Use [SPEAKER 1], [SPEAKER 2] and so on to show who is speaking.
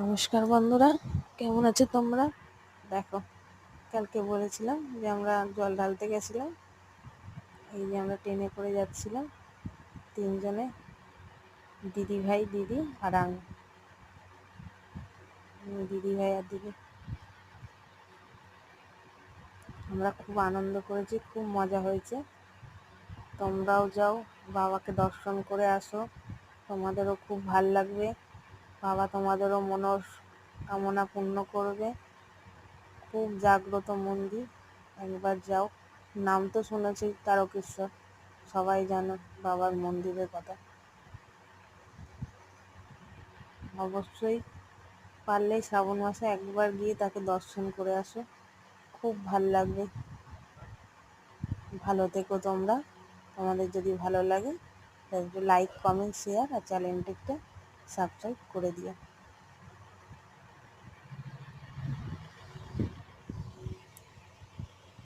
[SPEAKER 1] নমস্কার বন্ধুরা, কেমন আছো তোমরা? দেখো, কালকে বলেছিলাম যে আমরা জল ঢালতে গেছিলাম। এই যে আমরা ট্রেনে করে যাচ্ছিলাম তিনজনে, দিদি ভাই, দিদি আর আমি। দিদি ভাই আর দিদি, আমরা খুব আনন্দ করেছি, খুব মজা হয়েছে। তোমরাও যাও, বাবাকে দর্শন করে আসো, তোমাদেরও খুব ভাল লাগবে। বাবা তোমাদেরও মনস্কামনা পূর্ণ করবে। খুব জাগ্রত মন্দির, একবার যাও। নাম তো শুনেছি তারকেশ্বর, সবাই জানো বাবার মন্দিরের কথা। অবশ্যই পারলে শ্রাবণ মাসে একবার গিয়ে তাকে দর্শন করে আসো, খুব ভাল লাগবে। ভালো থেকো তোমরা। তোমাদের যদি ভালো লাগে তাহলে লাইক, কমেন্ট, শেয়ার আর চ্যানেলটিকে সাবস্ক্রাইব করে দিও।